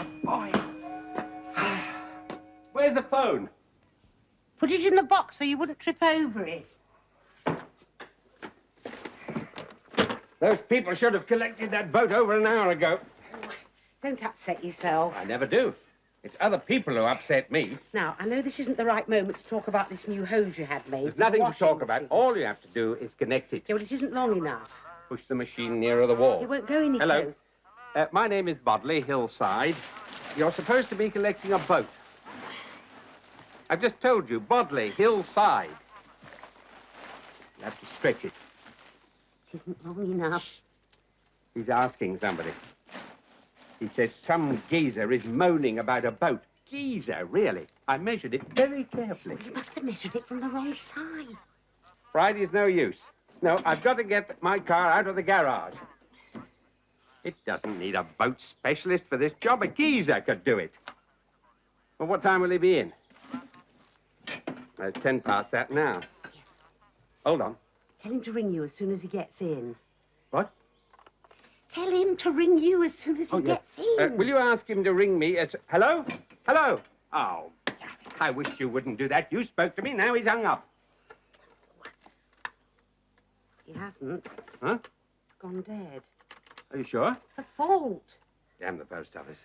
Oh, boy. Where's the phone? Put it in the box so you wouldn't trip over it. Those people should have collected that boat over an hour ago. Don't upset yourself. I never do. It's other people who upset me. Now, I know this isn't the right moment to talk about this new hose you had made. There's nothing to talk about. All you have to do is connect it. Yeah, well, it isn't long enough. Push the machine nearer the wall. It won't go any Hello. closer. My name is Bodley, Hillside. You're supposed to be collecting a boat. I've just told you, Bodley, Hillside. You have to stretch it. It isn't long enough. He's asking somebody. He says some geezer is moaning about a boat. Geezer, really? I measured it very carefully. Well, you must have measured it from the wrong side. Friday's no use. No, I've got to get my car out of the garage. It doesn't need a boat specialist for this job. A geezer could do it. Well, what time will he be in? It's 10 past that now. Hold on. Tell him to ring you as soon as he gets in. What? Tell him to ring you as soon as he gets in. Will you ask him to ring me as... Hello? Hello? Oh, I wish you wouldn't do that. You spoke to me, now he's hung up. He hasn't. Huh? It's gone dead. Are you sure? It's a fault. Damn the post office.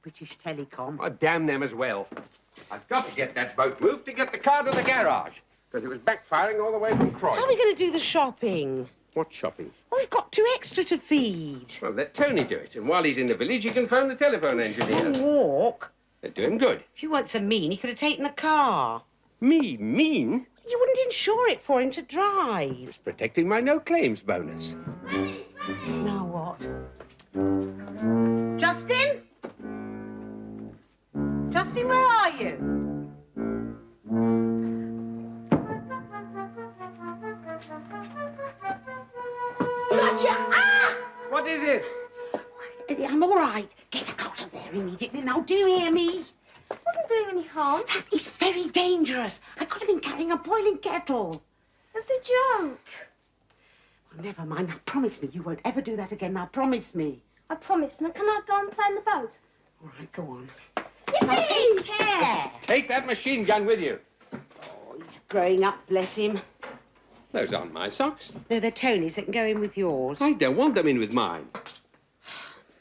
British Telecom. Oh, damn them as well. I've got to get that boat moved to get the car to the garage. Because it was backfiring all the way from Croydon. How are we going to do the shopping? What shopping? Well, we've got 2 extra to feed. Well, let Tony do it. And while he's in the village, he can phone the telephone engineers. Walk. They'd do him good. If you weren't so mean, he could have taken the car. Me? Mean? You wouldn't insure it for him to drive. It's protecting my no-claims bonus. Now what? Justin? Justin, where are you? Gotcha! Ah! What is it? I'm all right. Get out of there immediately. Now, do you hear me? I wasn't doing any harm. That is very dangerous. I could have been carrying a boiling kettle. It's a joke. Well, never mind. Now, promise me you won't ever do that again. Now, promise me. I promised. Now, can I go and play in the boat? All right, go on. Yippee! Now, take care. Take that machine gun with you. Oh, he's growing up, bless him. Those aren't my socks. No, they're Tony's. They can go in with yours. I don't want them in with mine.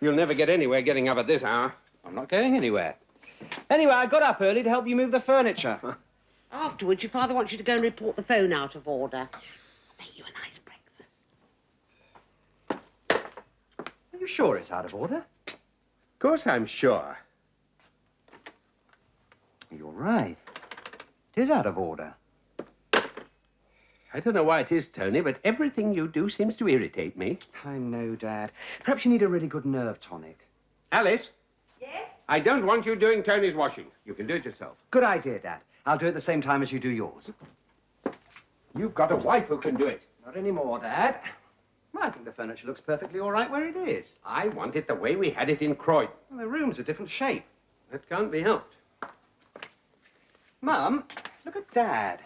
You'll never get anywhere getting up at this hour. I'm not going anywhere. Anyway, I got up early to help you move the furniture. Afterwards, your father wants you to go and report the phone out of order. Make you a nice breakfast. Are you sure it's out of order? Of course I'm sure. You're right. It is out of order. I don't know why it is, Tony, but everything you do seems to irritate me. I know, Dad. Perhaps you need a really good nerve tonic. Alice? Yes? I don't want you doing Tony's washing. You can do it yourself. Good idea, Dad. I'll do it at the same time as you do yours. You've got a wife who can do it. Not anymore, Dad. Well, I think the furniture looks perfectly all right where it is. I want it the way we had it in Croydon. Well, the room's a different shape. That can't be helped. Mum, look at Dad.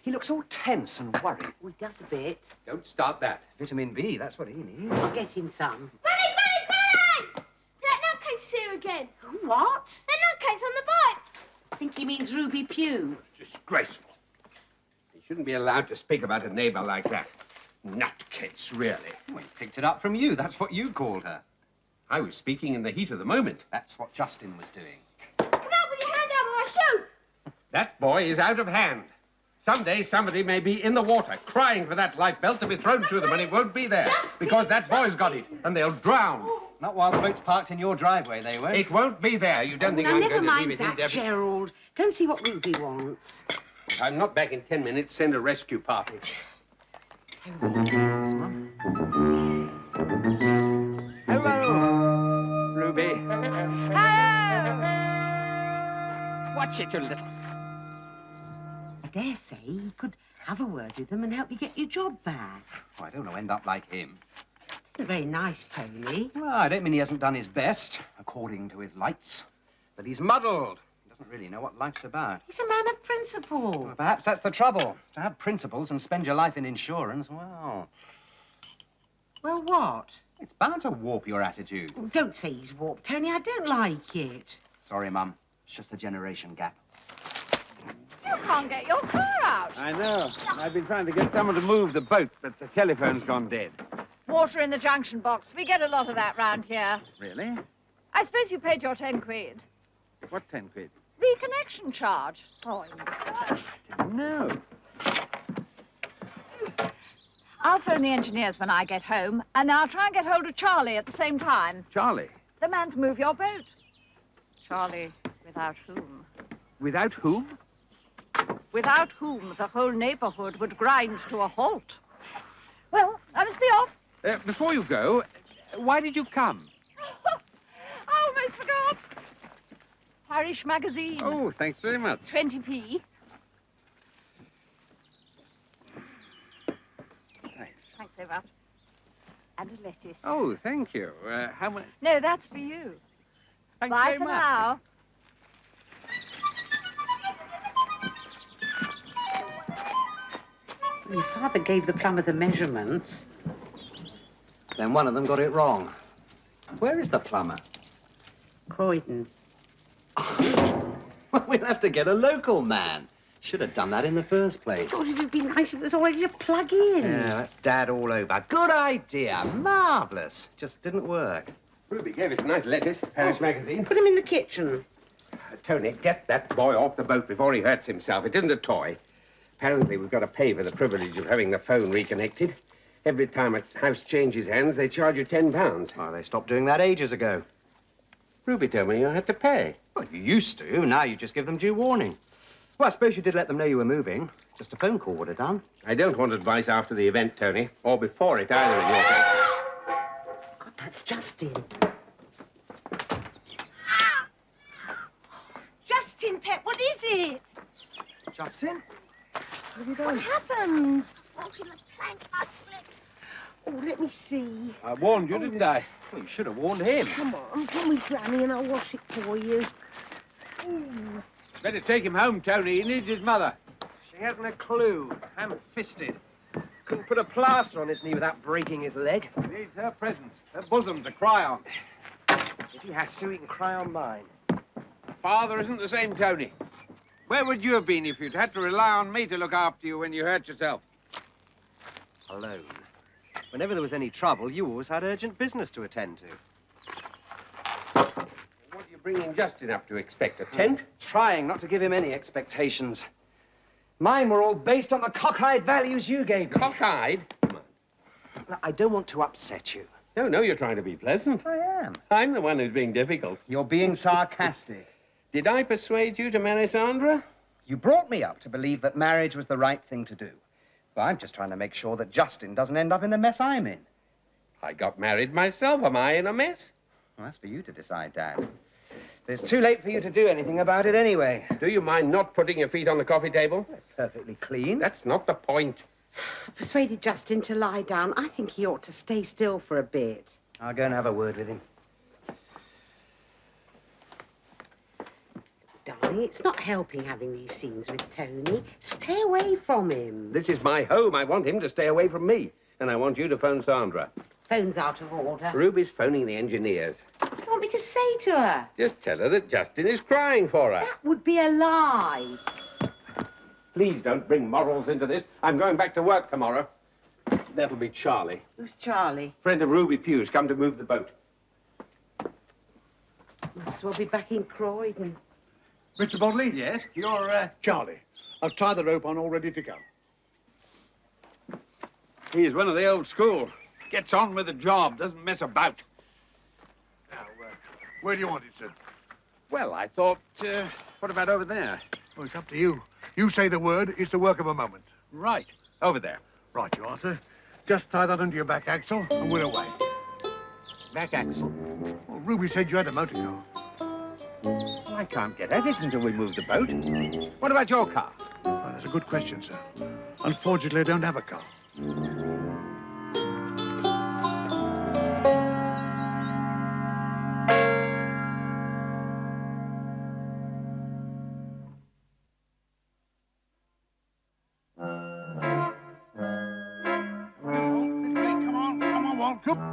He looks all tense and worried. Well, he does a bit. Don't start that. Vitamin B, that's what he needs. I'll get him some. Bunny! That nutcase's here again. What? That nutcase on the bike. I think he means Ruby Pugh. Disgraceful. You shouldn't be allowed to speak about a neighbor like that. Nutcase, really. Well, he picked it up from you. That's what you called her. I was speaking in the heat of the moment. That's what Justin was doing. Come out with your hand out or I'll shoot. That boy is out of hand. Someday somebody may be in the water crying for that life belt to be thrown to them, and it won't be there because that boy's got it and they'll drown. Not while the boat's parked in your driveway, they won't. It won't be there. You don't think Now, I'm never going to mind leave it that, indefinitely? Gerald. Go and see what Ruby wants. I'm not back in 10 minutes. Send a rescue party. Yes, Mum. Hello, Ruby. Hello. Watch it, you little... I dare say he could have a word with them and help you get your job back. Oh, I don't want to end up like him. It isn't very nice, Tony. Well, I don't mean he hasn't done his best, according to his lights. But he's muddled. He doesn't really know what life's about. He's a man of principle. Well, perhaps that's the trouble. To have principles and spend your life in insurance, well... Well, what? It's bound to warp your attitude. Oh, don't say he's warped, Tony. I don't like it. Sorry, Mum. It's just the generation gap. You can't get your car out. I know. I've been trying to get someone to move the boat, but the telephone's gone dead. Water in the junction box. We get a lot of that round here. Really? I suppose you paid your 10 quid. What 10 quid? Reconnection charge. Oh, yes. No. I'll phone the engineers when I get home, and then I'll try and get hold of Charlie at the same time. Charlie? The man to move your boat. Charlie, without whom? Without whom? Without whom the whole neighborhood would grind to a halt. Well, I must be off. Before you go, why did you come? I almost forgot. Parish magazine. Oh, thanks very much. 20p. Thanks. Thanks so much. And a lettuce. Oh, thank you. How much? No, that's for you. Thanks Bye very for much. now. Your father gave the plumber the measurements. Then one of them got it wrong. Where is the plumber? Croydon. We'll have to get a local man. Should have done that in the first place. God, it would be nice if it was already to plug in. Yeah, that's Dad all over. Good idea. Marvellous. Just didn't work. Ruby gave us a nice lettuce, Parish magazine. Put him in the kitchen. Tony, get that boy off the boat before he hurts himself. It isn't a toy. Apparently, we've got to pay for the privilege of having the phone reconnected. Every time a house changes hands, they charge you £10. Oh, they stopped doing that ages ago. Ruby told me you had to pay. Well, you used to. Now you just give them due warning. Well, I suppose you did let them know you were moving. Just a phone call would have done. I don't want advice after the event, Tony, or before it either in your case. God, that's Justin. Justin, Pet, what is it? Justin? What happened? I was walking the plank. I slipped. Oh, let me see. I warned you, didn't I? Well, you should have warned him. Come on, come with Granny and I'll wash it for you. Better take him home, Tony. He needs his mother. She hasn't a clue. Ham-fisted. Couldn't put a plaster on his knee without breaking his leg. He needs her presence, her bosom to cry on. If he has to, he can cry on mine. Father isn't the same, Tony. Where would you have been if you'd had to rely on me to look after you when you hurt yourself? Alone. Whenever there was any trouble, you always had urgent business to attend to. What are you bringing Justin up to expect, a tent? Trying not to give him any expectations. Mine were all based on the cockeyed values you gave me. Cockeyed? Come on. Look, I don't want to upset you. No, you're trying to be pleasant. I am. I'm the one who's being difficult. You're being sarcastic. Did I persuade you to marry Sandra? You brought me up to believe that marriage was the right thing to do. Well, I'm just trying to make sure that Justin doesn't end up in the mess I'm in. I got married myself. Am I in a mess? Well, that's for you to decide, Dad. But it's too late for you to do anything about it anyway. Do you mind not putting your feet on the coffee table? Perfectly clean. That's not the point. I persuaded Justin to lie down. I think he ought to stay still for a bit. I'll go and have a word with him. Darling, it's not helping having these scenes with Tony. Stay away from him. This is my home. I want him to stay away from me. And I want you to phone Sandra. Phone's out of order. Ruby's phoning the engineers. What do you want me to say to her? Just tell her that Justin is crying for her. That would be a lie. Please don't bring morals into this. I'm going back to work tomorrow. That'll be Charlie. Who's Charlie? Friend of Ruby Pugh's come to move the boat. Might as well be back in Croydon. Mr. Bodley? Yes? You're, Charlie. I've tied the rope on all ready to go. He's one of the old school. Gets on with the job, doesn't mess about. Now, where do you want it, sir? Well, I thought, what about over there? Well, it's up to you. You say the word, it's the work of a moment. Right, over there. Right you are, sir. Just tie that under your back axle and we're away. Back axle. Well, Ruby said you had a motor car. I can't get at it until we move the boat. What about your car? Well, that's a good question, sir. Unfortunately, I don't have a car.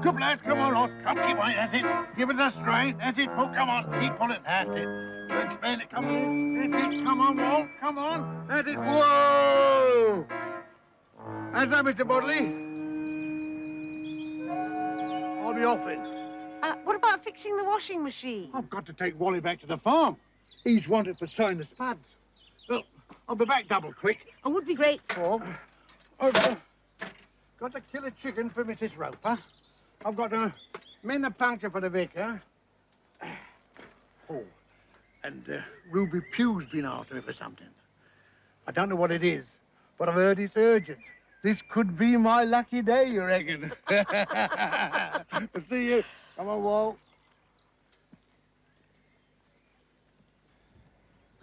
Good, lads. Come on, horse. Come, keep on. That's it. Give it a strain. That's it. Pull. Come on. Keep pulling. That's it. You explain it. Come on. That's it. Come on, Walt. Come on. That's it. Whoa! How's that, Mr. Bodley? I'll be off it. What about fixing the washing machine? I've got to take Wally back to the farm. He's wanted for sewing the spuds. Well, I'll be back double quick. I would be grateful. I've got to kill a chicken for Mrs. Roper. I've got to mend a puncture for the vicar. Oh, and Ruby Pugh's been after me for something. I don't know what it is, but I've heard it's urgent. This could be my lucky day, you reckon? See you. Come on, Walt.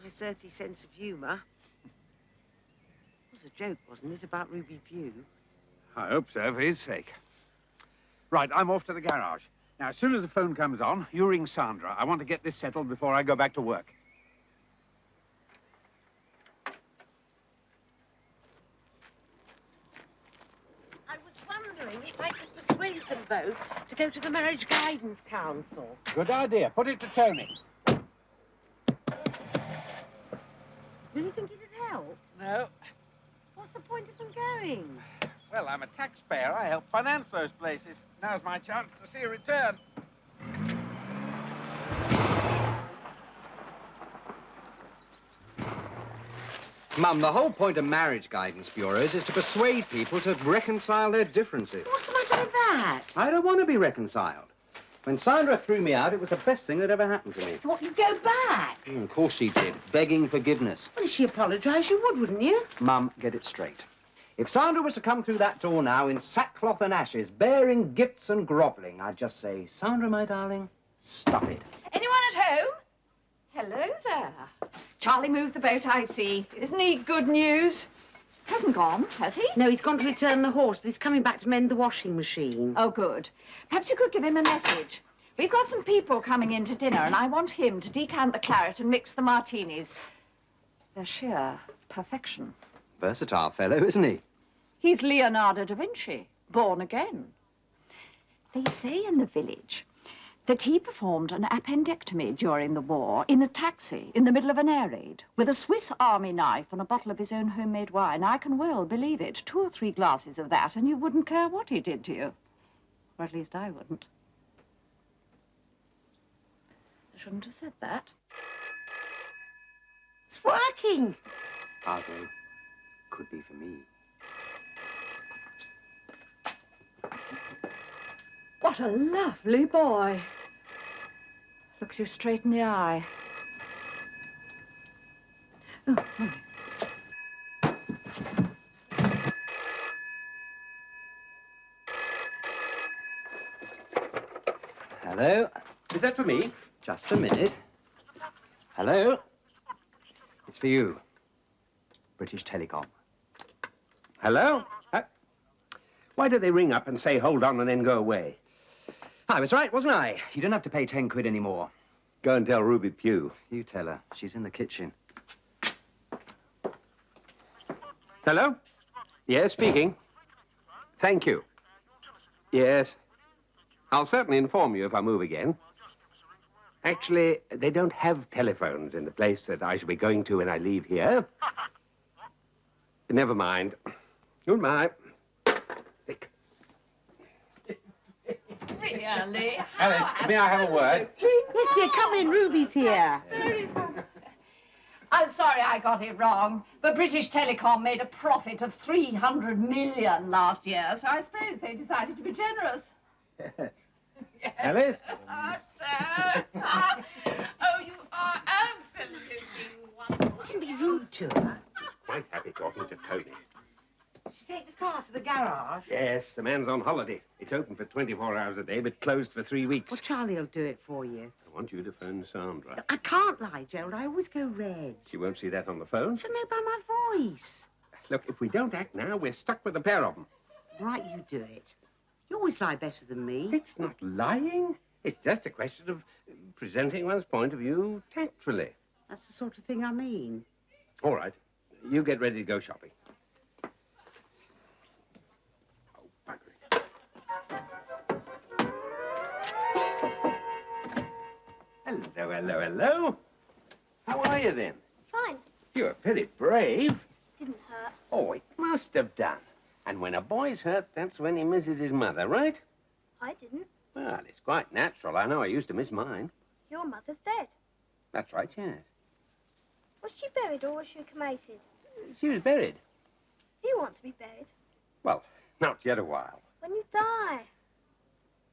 Nice earthy sense of humour. It was a joke, wasn't it, about Ruby Pugh? I hope so, for his sake. Right, I'm off to the garage. Now, as soon as the phone comes on, you ring Sandra. I want to get this settled before I go back to work. I was wondering if I could persuade them both to go to the Marriage Guidance Council. Good idea. Put it to Tony. Really think it'd help? No. What's the point of them going? Well, I'm a taxpayer. I help finance those places. Now's my chance to see a return. Mum, the whole point of marriage guidance bureaus is to persuade people to reconcile their differences. What's the matter with that? I don't want to be reconciled. When Sandra threw me out, it was the best thing that ever happened to me. What, you'd go back? Of course she did, begging forgiveness. Well, if she apologised, you would, wouldn't you? Mum, get it straight. If Sandra was to come through that door now in sackcloth and ashes, bearing gifts and grovelling, I'd just say, Sandra, my darling, stuff it. Anyone at home? Hello there. Charlie moved the boat, I see. Isn't he good news? Hasn't gone, has he? No, he's gone to return the horse, but he's coming back to mend the washing machine. Oh, good. Perhaps you could give him a message. We've got some people coming in to dinner, and I want him to decant the claret and mix the martinis. They're sheer perfection. Versatile fellow, isn't he? He's Leonardo da Vinci, born again. They say in the village that he performed an appendectomy during the war in a taxi in the middle of an air raid with a Swiss Army knife and a bottle of his own homemade wine. I can well believe it. 2 or 3 glasses of that and you wouldn't care what he did to you. Or at least I wouldn't. I shouldn't have said that. It's working. Pardon. Could be for me. What a lovely boy. Looks you straight in the eye. Oh, right. Hello? Is that for me? Just a minute. Hello? It's for you. British Telecom. Hello? Why do they ring up and say, hold on, and then go away? I was right, wasn't I? You don't have to pay 10 quid anymore. Go and tell Ruby Pugh. You tell her. She's in the kitchen. Hello? Yes, speaking. Thank you. Yes. I'll certainly inform you if I move again. Actually, they don't have telephones in the place that I shall be going to when I leave here. Never mind. Goodbye. Thick. Really? Alice, may I have a word? Yes, dear, come in. Ruby's here. I'm sorry I got it wrong, but British Telecom made a profit of 300 million last year, so I suppose they decided to be generous. Yes. Alice? Sir. Oh, you are absolutely wonderful. Mustn't be rude to her. Quite happy talking to Tony. Did you take the car to the garage? Yes, the man's on holiday. It's open for 24 hours a day, but closed for 3 weeks. Well, Charlie will do it for you. I want you to phone Sandra. I can't lie, Gerald. I always go red. She won't see that on the phone. She'll know by my voice. Look, if we don't act now, we're stuck with the pair of them. Right, you do it. You always lie better than me. It's not lying. It's just a question of presenting one's point of view tactfully. That's the sort of thing I mean. All right. You get ready to go shopping. Oh, bugger it. Hello, hello, hello. How are you then? Fine. You were very brave. Didn't hurt. Oh, it must have done. And when a boy's hurt, that's when he misses his mother, right? I didn't. Well, it's quite natural. I know I used to miss mine. Your mother's dead. That's right, yes. Was she buried or was she cremated? She was buried. Do you want to be buried? Well, not yet a while. When you die.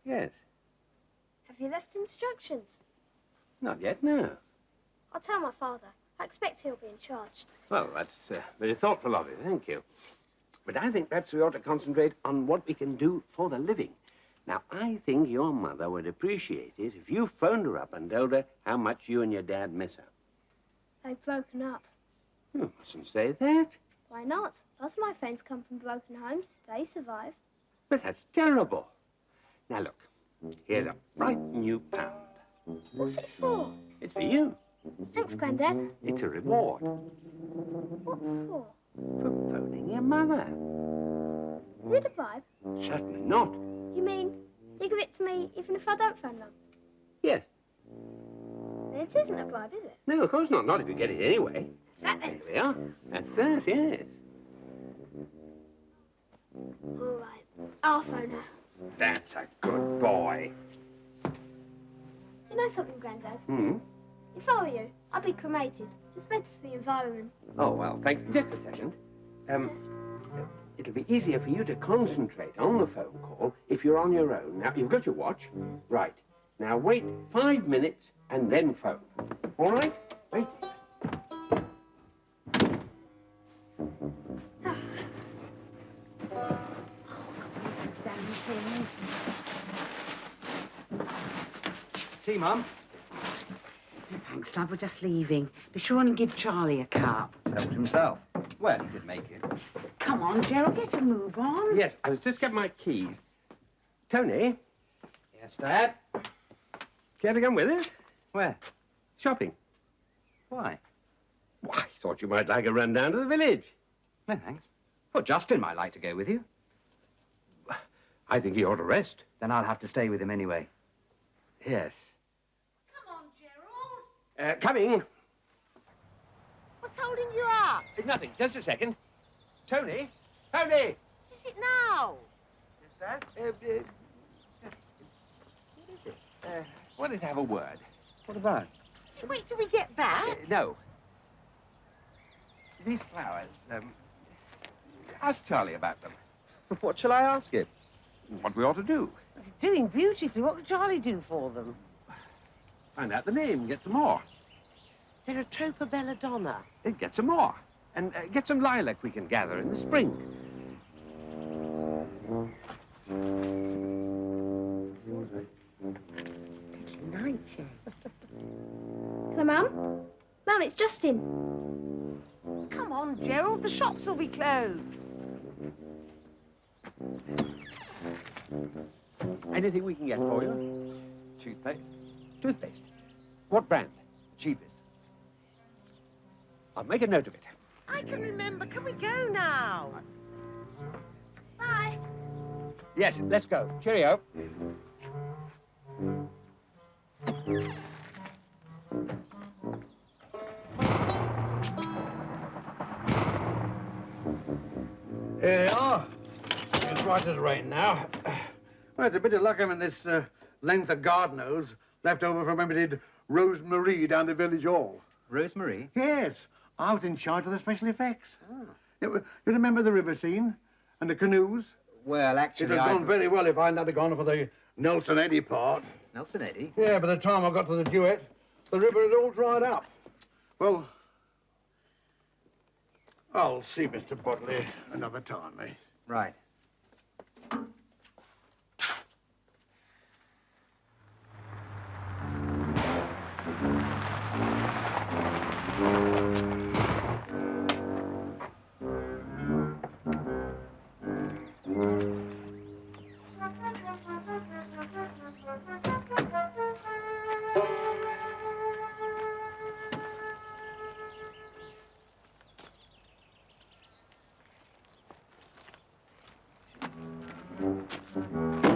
Yes. Have you left instructions? Not yet, no. I'll tell my father. I expect he'll be in charge. Well, that's very thoughtful of you. Thank you. But I think perhaps we ought to concentrate on what we can do for the living. Now, I think your mother would appreciate it if you phoned her up and told her how much you and your dad miss her. They've broken up. You mustn't say that. Why not? Lots of my friends come from broken homes. They survive. But that's terrible. Now, look. Here's a bright new £1. What's it for? It's for you. Thanks, Grandad. It's a reward What for? for phoning your mother. Is it a bribe? Certainly not. You mean you give it to me even if I don't phone them? Yes. Then it isn't a bribe, is it? No, of course not. Not if you get it anyway. Is that then? There we are. That's that, yes. All right. I'll phone her. That's a good boy. You know something, Grandad? Hmm? If I were you, I'd be cremated. It's better for the environment. Oh, well, thanks. Just a second. It'll be easier for you to concentrate on the phone call if you're on your own. Now, you've got your watch. Right. Now, wait 5 minutes and then phone. All right? Wait. Tea, Mum. Thanks, love. We're just leaving. Be sure and give Charlie a cup. Helped himself. Well, he did make it. Come on, Gerald, get a move on. Yes, I was just getting my keys. Tony, Yes, Dad? care to come with us? Where? Shopping. Why? Why, I thought you might like a run down to the village. No, thanks. Well, Justin might like to go with you. I think he ought to rest. Then I'll have to stay with him anyway. Yes. Come on, Gerald. Coming. What's holding you up? Nothing. Just a second. Tony? Tony! Is it now? Yes, Dad? What is it? Wanted to have a word. What about? Wait till we get back. No. These flowers, ask Charlie about them. What shall I ask him? What we ought to do. Doing beautifully. What could Charlie do for them? Find out the name, get some more. They're a tropa belladonna. Get some more. And get some lilac we can gather in the spring. Nature. Hello, Mum? Mum, it's Justin. Come on, Gerald. The shops will be closed. Anything we can get for you? Toothpaste? Toothpaste. What brand? Cheapest. I'll make a note of it. I can remember. Can we go now? Bye. Yes, let's go. Cheerio. Here you are. It's right as rain now. Well, it's a bit of luck having this length of garden hose left over from when we did Rosemary down the village hall. Rosemary? Yes, I was in charge of the special effects. You remember the river scene and the canoes? Well, It'd actually, have gone very well if I hadn't gone for the Nelson Eddy part. Nelson Eddy? Yeah, by the time I got to the duet, the river had all dried up. Well, I'll see Mr. Bodley another time, eh? Right.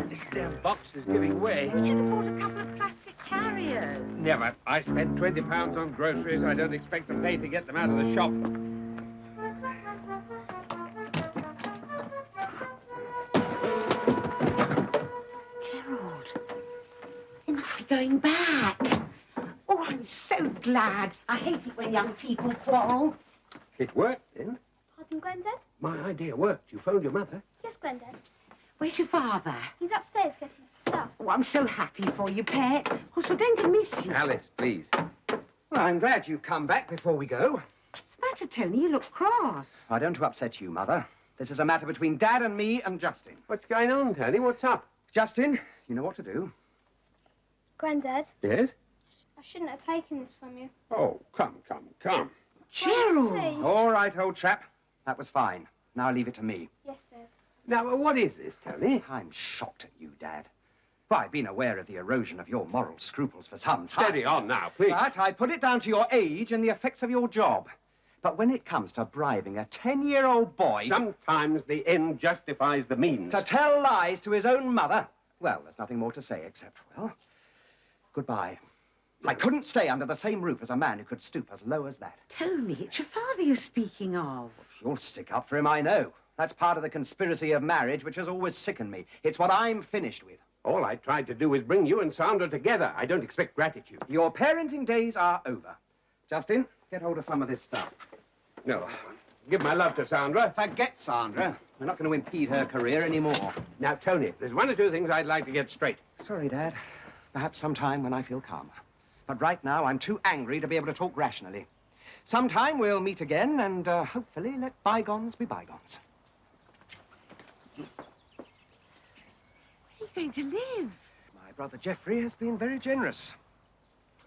This damn box is giving way. We should have bought a couple of plastic carriers. Yeah, but I spent £20 on groceries. I don't expect to pay to get them out of the shop. Gerald, they must be going back. Oh, I'm so glad. I hate it when young people quarrel. It worked, then? Pardon, Grandad? My idea worked. You phoned your mother. Yes, Grandad. Where's your father? He's upstairs getting some stuff. Oh, I'm so happy for you, Pet. Of course, we're going to miss you. Alice, please. Well, I'm glad you've come back before we go. What's the matter, Tony? You look cross. I don't want to upset you, Mother. This is a matter between Dad and me and Justin. What's going on, Tony? What's up? Justin, you know what to do. Grandad, Yes? I shouldn't have taken this from you. Oh, come. Gerald! See? All right, old chap. That was fine. Now leave it to me. Yes, Dad. Now, what is this, Tony? I'm shocked at you, Dad. Well, I've been aware of the erosion of your moral scruples for some time. Steady on now, please. But I put it down to your age and the effects of your job. But when it comes to bribing a 10-year-old boy Sometimes the end justifies the means. to tell lies to his own mother, well, there's nothing more to say except, well, goodbye. I couldn't stay under the same roof as a man who could stoop as low as that. Tony, it's your father you're speaking of. You'll stick up for him, I know. That's part of the conspiracy of marriage, which has always sickened me. It's what I'm finished with. All I tried to do was bring you and Sandra together. I don't expect gratitude. Your parenting days are over. Justin, get hold of some of this stuff. No, give my love to Sandra. Forget Sandra. We're not going to impede her career anymore. Now, Tony, there's one or two things I'd like to get straight. Sorry, Dad. Perhaps sometime when I feel calmer. But right now, I'm too angry to be able to talk rationally. Sometime we'll meet again and hopefully let bygones be bygones. Where are you going to live? My brother Geoffrey has been very generous.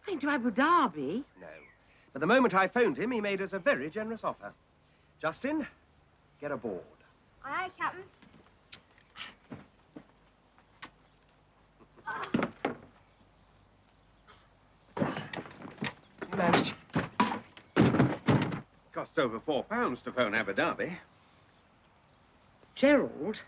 Going to Abu Dhabi? No. But the moment I phoned him, he made us a very generous offer. Justin, get aboard. Aye, Captain. Manage. Costs over £4 to phone Abu Dhabi. Gerald?